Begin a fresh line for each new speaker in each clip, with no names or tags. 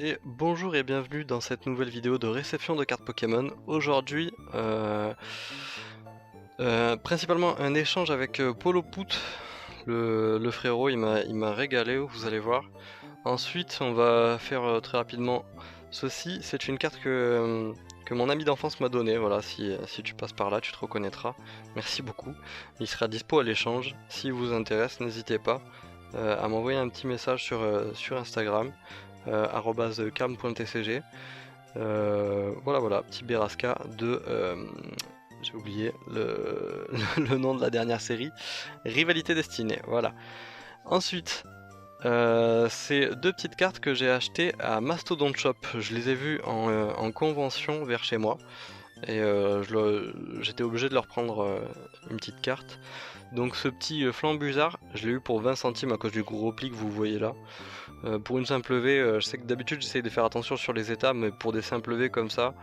Et bonjour et bienvenue dans cette nouvelle vidéo de réception de cartes Pokémon. Aujourd'hui, principalement un échange avec Polo Pout, le frérot, il m'a régalé, vous allez voir. Ensuite, on va faire très rapidement ceci. C'est une carte que mon ami d'enfance m'a donnée. Voilà, si tu passes par là, tu te reconnaîtras. Merci beaucoup. Il sera dispo à l'échange. S'il vous intéresse, n'hésitez pas à m'envoyer un petit message sur Instagram. @cam.tcg. Voilà, petit Beraska de. J'ai oublié le nom de la dernière série. Rivalité Destinée, voilà. Ensuite, c'est deux petites cartes que j'ai achetées à Mastodon Shop. Je les ai vues en convention vers chez moi. Et j'étais obligé de leur prendre une petite carte. Donc ce petit Flambuzard, je l'ai eu pour 20 centimes à cause du gros pli que vous voyez là. Pour une simple V, je sais que d'habitude j'essaie de faire attention sur les états, mais pour des simples V comme ça,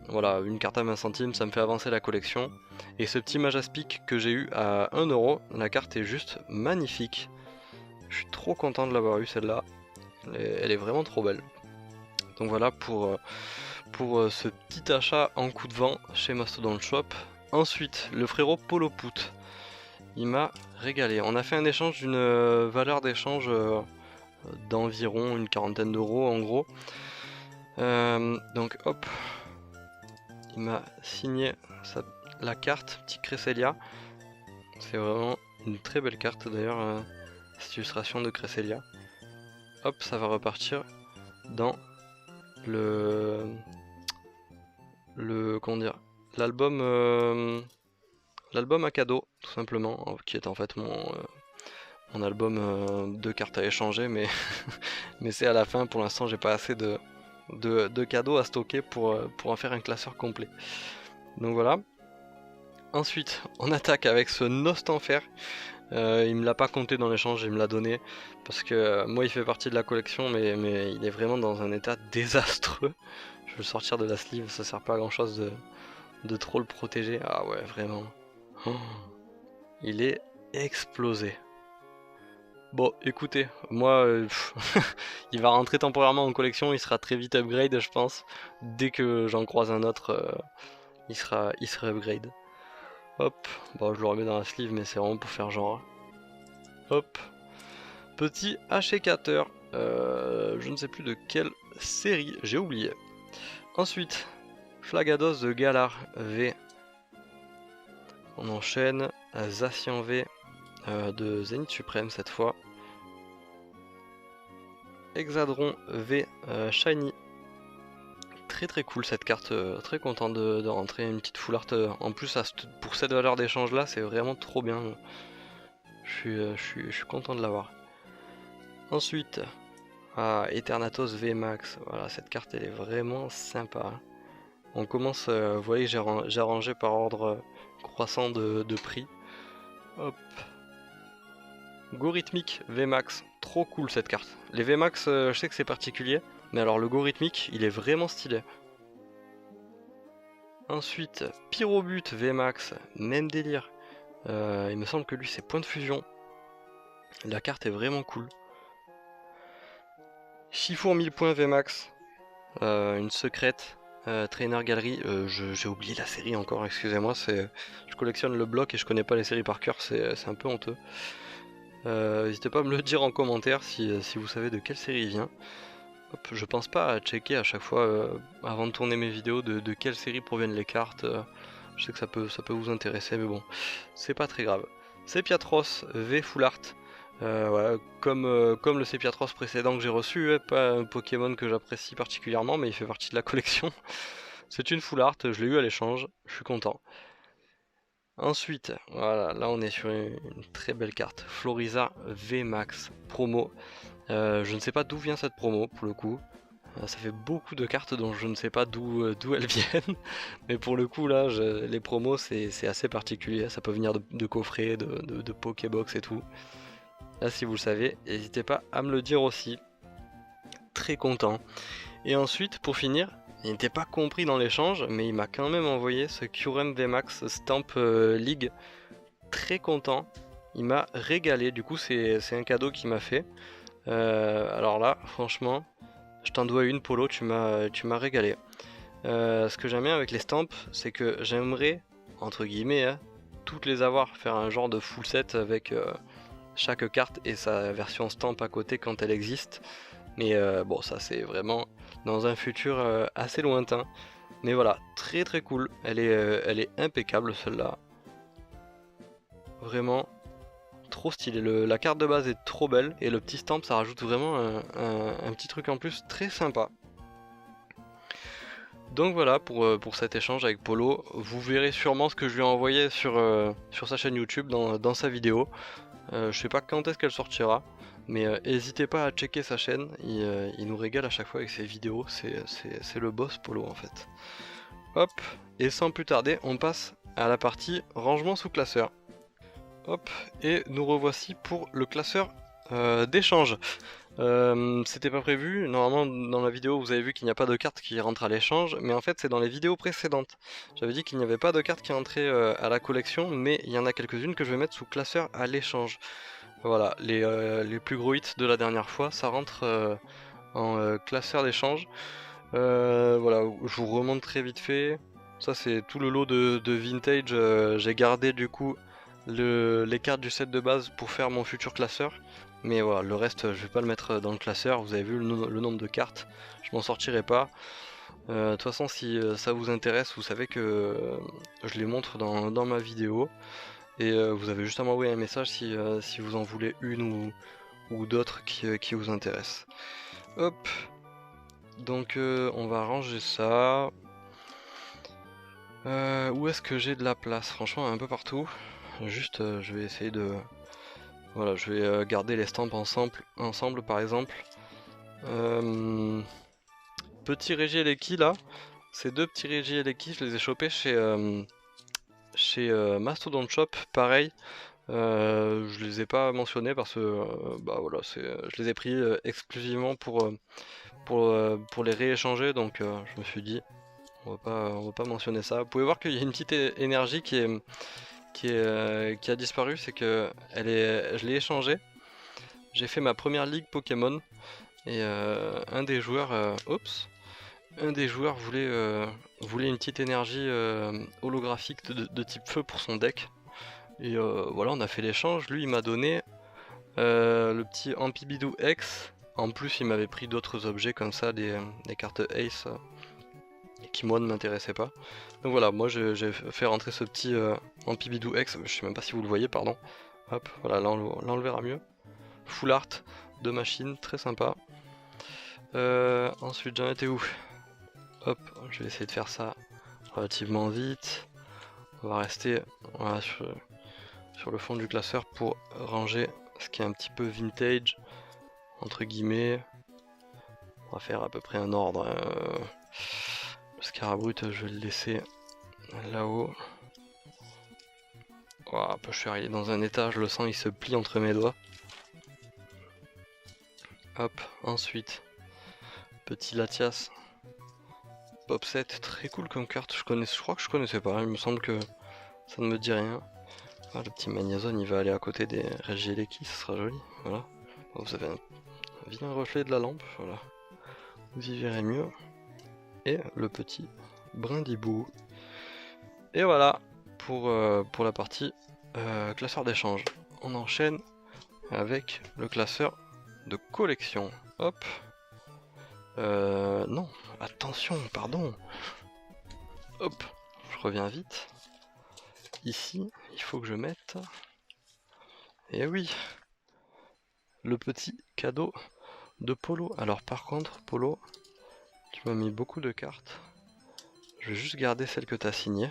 voilà, une carte à 20 centimes, ça me fait avancer la collection. Et ce petit Majaspic que j'ai eu à 1€, la carte est juste magnifique. Je suis trop content de l'avoir eu celle-là, elle est vraiment trop belle. Donc voilà pour ce petit achat en coup de vent chez Mastodon Shop. Ensuite, le frérot Polo Pout, il m'a régalé. On a fait un échange d'une valeur d'échange d'environ une quarantaine d'euros en gros. Donc hop, il m'a signé la carte, petit Cresselia. C'est vraiment une très belle carte d'ailleurs, cette illustration de Cresselia. Hop, ça va repartir dans comment dire, l'album à cadeau, tout simplement, qui est en fait mon album de cartes à échanger, mais mais c'est à la fin. Pour l'instant, j'ai pas assez de cadeaux à stocker pour en faire un classeur complet. Donc voilà. Ensuite, on attaque avec ce Nostanfer. Il me l'a pas compté dans l'échange, il me l'a donné parce que moi il fait partie de la collection, mais il est vraiment dans un état désastreux. Je vais le sortir de la sleeve, ça sert pas à grand chose de trop le protéger. Ah ouais, vraiment. Oh, il est explosé. Bon, écoutez, moi, il va rentrer temporairement en collection, il sera très vite upgrade, je pense. Dès que j'en croise un autre, il sera upgrade. Hop, bon, je le remets dans la sleeve, mais c'est vraiment pour faire genre. Hop, petit achécateur, je ne sais plus de quelle série, j'ai oublié. Ensuite, Flagados de Galar V. On enchaîne, Zacian V de Zénith Suprême cette fois. Hexadron V Shiny. Très cool cette carte, très content de rentrer une petite full art. En plus, pour cette valeur d'échange là, c'est vraiment trop bien. Je suis content de l'avoir. Ensuite, Eternatus VMAX. Voilà, cette carte elle est vraiment sympa. On commence, vous voyez, j'ai rangé par ordre croissant de prix. Hop. Gorhythmique VMAX, trop cool cette carte. Les VMAX, je sais que c'est particulier, mais alors le Gorhythmique, il est vraiment stylé. Ensuite, Pyrobut VMAX, même délire. Il me semble que lui c'est point de fusion. La carte est vraiment cool. Chifour 1000 points VMAX, une secrète. Trainer Gallery, j'ai oublié la série encore, excusez-moi, je collectionne le bloc et je connais pas les séries par cœur, c'est un peu honteux. N'hésitez pas à me le dire en commentaire si vous savez de quelle série il vient. Hop, je pense pas à checker à chaque fois avant de tourner mes vidéos de quelle série proviennent les cartes. Je sais que ça peut vous intéresser, mais bon, c'est pas très grave. Sepiatros V Full Art. Voilà, comme le Sepiatros précédent que j'ai reçu, pas un Pokémon que j'apprécie particulièrement, mais il fait partie de la collection. C'est une Full Art, je l'ai eu à l'échange, je suis content. Ensuite, voilà, là on est sur une très belle carte. Floriza VMAX promo. Je ne sais pas d'où vient cette promo pour le coup. Ça fait beaucoup de cartes dont je ne sais pas d'où elles viennent. Mais pour le coup là, les promos c'est assez particulier. Ça peut venir de coffrets, de Pokébox et tout. Là si vous le savez, n'hésitez pas à me le dire aussi. Très content. Et ensuite, pour finir, il n'était pas compris dans l'échange, mais il m'a quand même envoyé ce Kyurem VMAX Stamp League. Très content. Il m'a régalé. Du coup, c'est un cadeau qu'il m'a fait. Alors là, franchement, Je t'en dois une, Polo, tu m'as régalé. Ce que j'aime bien avec les stamps, c'est que j'aimerais, entre guillemets, hein, toutes les avoir, faire un genre de full set avec chaque carte et sa version stamp à côté quand elle existe. Mais bon, ça c'est vraiment dans un futur assez lointain. Mais voilà, très très cool. Elle est impeccable celle-là. Vraiment trop stylé. La carte de base est trop belle et le petit stamp ça rajoute vraiment un petit truc en plus très sympa. Donc voilà pour cet échange avec Polo. Vous verrez sûrement ce que je lui ai envoyé sur sa chaîne YouTube dans sa vidéo. Je sais pas quand est-ce qu'elle sortira, mais n'hésitez pas à checker sa chaîne. Il nous régale à chaque fois avec ses vidéos. C'est le boss Polo en fait. Hop, et sans plus tarder, on passe à la partie rangement sous classeur. Hop, et nous revoici pour le classeur d'échange. C'était pas prévu, normalement dans la vidéo vous avez vu qu'il n'y a pas de carte qui rentre à l'échange, mais en fait c'est dans les vidéos précédentes. J'avais dit qu'il n'y avait pas de carte qui rentrait à la collection, mais il y en a quelques-unes que je vais mettre sous classeur à l'échange. Voilà, les plus gros hits de la dernière fois, ça rentre en classeur d'échange. Voilà, je vous remonte très vite fait. Ça c'est tout le lot de vintage, j'ai gardé du coup les cartes du set de base pour faire mon futur classeur. Mais voilà, le reste je vais pas le mettre dans le classeur, vous avez vu le nombre de cartes, je m'en sortirai pas. De toute façon si ça vous intéresse, vous savez que je les montre dans ma vidéo. Et vous avez juste à m'envoyer un message si vous en voulez une ou d'autres qui vous intéressent. Hop, donc on va ranger ça. Où est-ce que j'ai de la place? Franchement un peu partout. Juste je vais essayer de... Voilà, je vais garder les stamps ensemble par exemple. Petit Régie Eleki là, ces deux petits Régie Eleki, je les ai chopés chez Mastodon Shop, pareil. Je les ai pas mentionnés parce que bah voilà, je les ai pris exclusivement pour les rééchanger, donc je me suis dit on va pas mentionner ça. Vous pouvez voir qu'il y a une petite énergie qui a disparu, c'est que je l'ai échangé. J'ai fait ma première ligue Pokémon et un des joueurs voulait une petite énergie holographique de type feu pour son deck. Et voilà, on a fait l'échange. Lui, il m'a donné le petit Ampibidou X. En plus, il m'avait pris d'autres objets comme ça, des cartes Ace, qui moi ne m'intéressaient pas. Donc voilà, moi j'ai fait rentrer ce petit Ampibidou X. Je sais même pas si vous le voyez, pardon. Hop, voilà, là on le verra mieux. Full art de machine, très sympa. Ensuite, j'en étais où? Hop, je vais essayer de faire ça relativement vite. On va rester voilà, sur le fond du classeur pour ranger ce qui est un petit peu vintage, entre guillemets. On va faire à peu près un ordre. Le Scarabrut, je vais le laisser là-haut. Voilà, je suis arrivé dans un étage, je le sens, il se plie entre mes doigts. Hop, ensuite, petit Latias. Pop 7, très cool comme carte, je crois que je connaissais pas, il me semble que ça ne me dit rien. Ah, le petit Magnazone, il va aller à côté des Regieleki, ça sera joli, voilà. Vous avez un vilain reflet de la lampe, voilà. Vous y verrez mieux. Et le petit Brindibou. Et voilà pour la partie classeur d'échange. On enchaîne avec le classeur de collection. Hop. Non, attention, pardon. Hop, je reviens vite. Ici, il faut que je mette... Et oui, le petit cadeau de Polo. Alors par contre, Polo, tu m'as mis beaucoup de cartes. Je vais juste garder celles que tu as signées.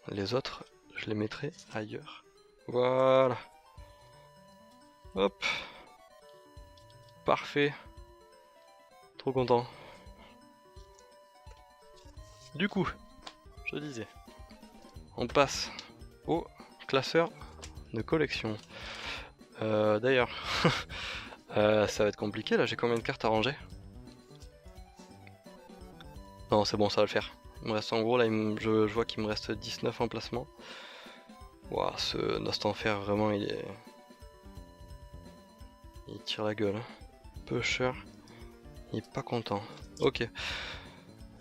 Les autres, je les mettrai ailleurs. Voilà. Hop. Parfait. Trop content. Du coup, je disais, on passe au classeur de collection. D'ailleurs, ça va être compliqué là, j'ai combien de cartes à ranger? Non, c'est bon, ça va le faire. Il me reste en gros, là, je vois qu'il me reste 19 emplacements. Waouh, ce Nostanfer, vraiment, il tire la gueule. Hein. Pusher, Il est pas content. Ok.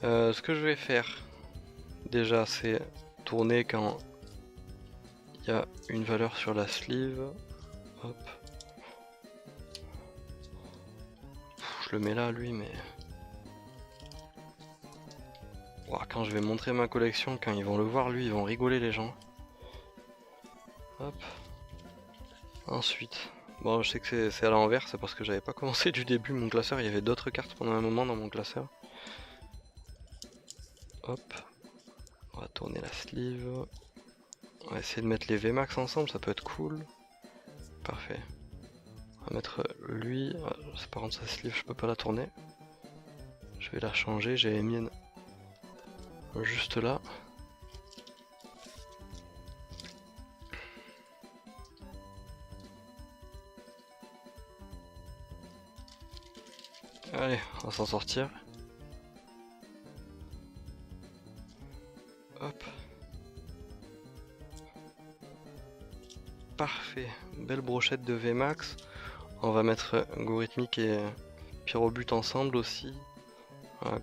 Ce que je vais faire, déjà, c'est tourner quand il y a une valeur sur la sleeve. Hop. Je le mets là, lui, mais... Ouah, quand je vais montrer ma collection, quand ils vont le voir, lui, ils vont rigoler, les gens. Hop. Ensuite... Bon, je sais que c'est à l'envers, c'est parce que j'avais pas commencé du début mon classeur, il y avait d'autres cartes pendant un moment dans mon classeur. Hop. On va tourner la sleeve. On va essayer de mettre les VMAX ensemble, ça peut être cool. Parfait. On va mettre lui. Par contre, sa sleeve, je peux pas la tourner. Je vais la changer, j'ai les miennes juste là. Allez, on va s'en sortir. Hop. Parfait. Belle brochette de VMAX. On va mettre Gorithmic et Pyrobut ensemble aussi.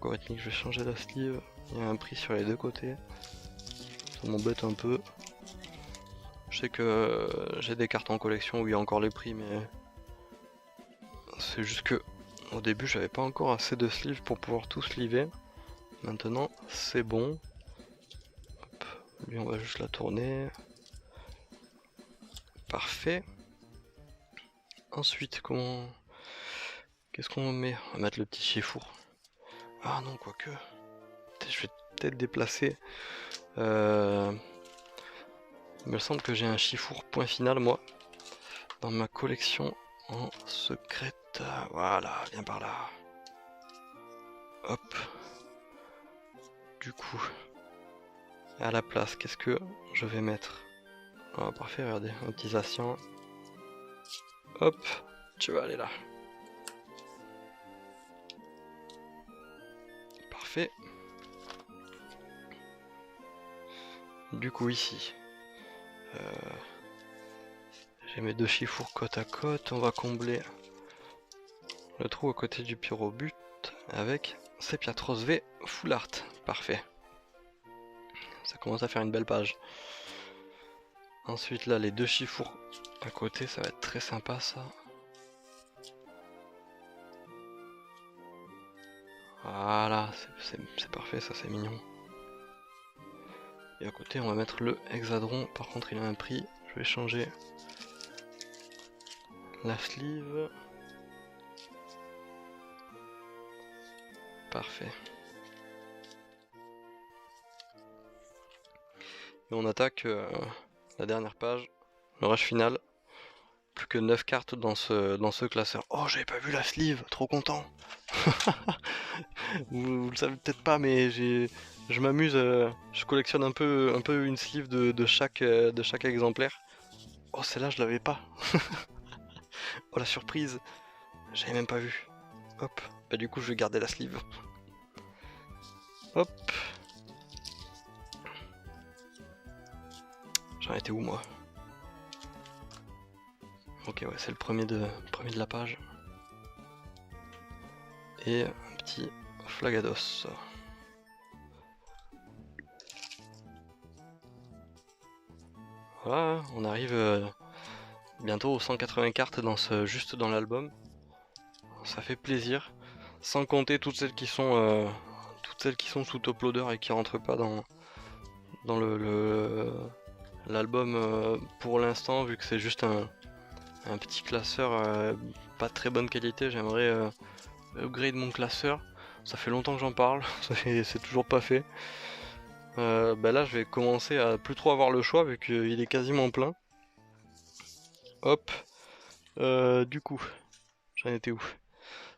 Gorithmic, je vais changer la sleeve. Il y a un prix sur les deux côtés. Ça m'embête un peu. Je sais que j'ai des cartes en collection où il y a encore les prix, mais c'est juste que au début j'avais pas encore assez de sleeves pour pouvoir tout sleever. Maintenant c'est bon. Hop. Lui on va juste la tourner. Parfait. Ensuite qu'est-ce qu'on met? On va mettre le petit chifour. Ah non, quoique. Je vais peut-être déplacer. Il me semble que j'ai un chifour point final moi dans ma collection en secrète. Voilà, viens par là. Hop. Du coup, à la place, qu'est-ce que je vais mettre? Ah, parfait, regardez, utilisation. Hop, tu vas aller là. Parfait. Du coup, ici, j'ai mes deux chifours côte à côte. On va combler le trou à côté du Pyrobut avec Sepiatros V Full Art. Parfait. Ça commence à faire une belle page. Ensuite, là, les deux chifours à côté, ça va être très sympa ça. Voilà, c'est parfait, ça c'est mignon. Et à côté, on va mettre le hexadron. Par contre, il a un prix. Je vais changer la sleeve. Parfait. Et on attaque la dernière page, le rush final. Plus que 9 cartes dans ce classeur. Oh, j'avais pas vu la sleeve, trop content. vous le savez peut-être pas, mais je m'amuse, je collectionne un peu une sleeve de chaque exemplaire. Oh, celle-là, je l'avais pas. Oh, la surprise, j'avais même pas vu. Hop, bah du coup, je vais garder la sleeve. Hop. J'en étais où, moi? Ok, ouais, c'est le premier de la page. Et un petit Flagados. Voilà, on arrive bientôt aux 180 cartes juste dans l'album. Ça fait plaisir. Sans compter toutes celles qui sont sous top loader et qui rentrent pas dans l'album pour l'instant, vu que c'est juste un petit classeur pas très bonne qualité. J'aimerais upgrade mon classeur. Ça fait longtemps que j'en parle, c'est toujours pas fait. Bah là je vais commencer à plus trop avoir le choix vu qu'il est quasiment plein. Hop. Du coup, j'en étais où?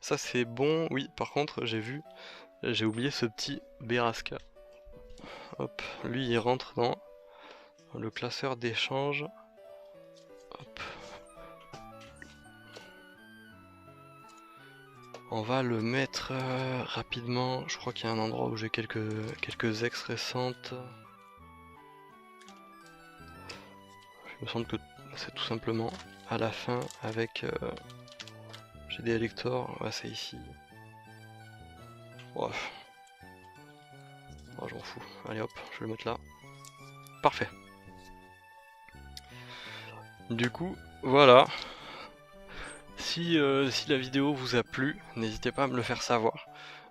Ça c'est bon, oui, par contre j'ai oublié ce petit Beraska. Hop, lui il rentre dans le classeur d'échange. Hop. On va le mettre rapidement. Je crois qu'il y a un endroit où j'ai quelques ex récentes. Il me semble que c'est tout simplement à la fin avec j'ai des électors. Ouais, c'est ici. Bref. Oh, j'en fous. Allez hop, je vais le mettre là. Parfait. Du coup, voilà. Si la vidéo vous a plu, n'hésitez pas à me le faire savoir.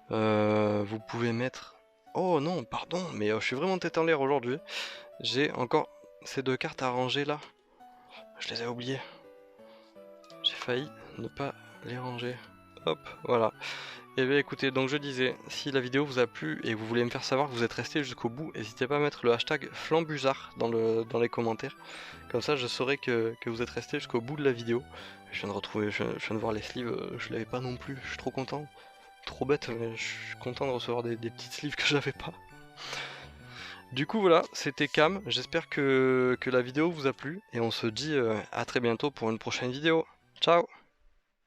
Vous pouvez mettre... Oh non, pardon, mais je suis vraiment tête en l'air aujourd'hui. J'ai encore ces 2 cartes à ranger là. Je les ai oubliées. J'ai failli ne pas les ranger. Hop, voilà. Et bien écoutez, donc je disais, si la vidéo vous a plu et que vous voulez me faire savoir que vous êtes resté jusqu'au bout, n'hésitez pas à mettre le hashtag flambuzard dans les commentaires. Comme ça je saurai que vous êtes resté jusqu'au bout de la vidéo. Je viens de retrouver, je viens de voir les sleeves, je l'avais pas non plus, je suis trop content. Trop bête, mais je suis content de recevoir des petites sleeves que j'avais pas. Du coup voilà, c'était Cam, j'espère que la vidéo vous a plu et on se dit à très bientôt pour une prochaine vidéo. Ciao!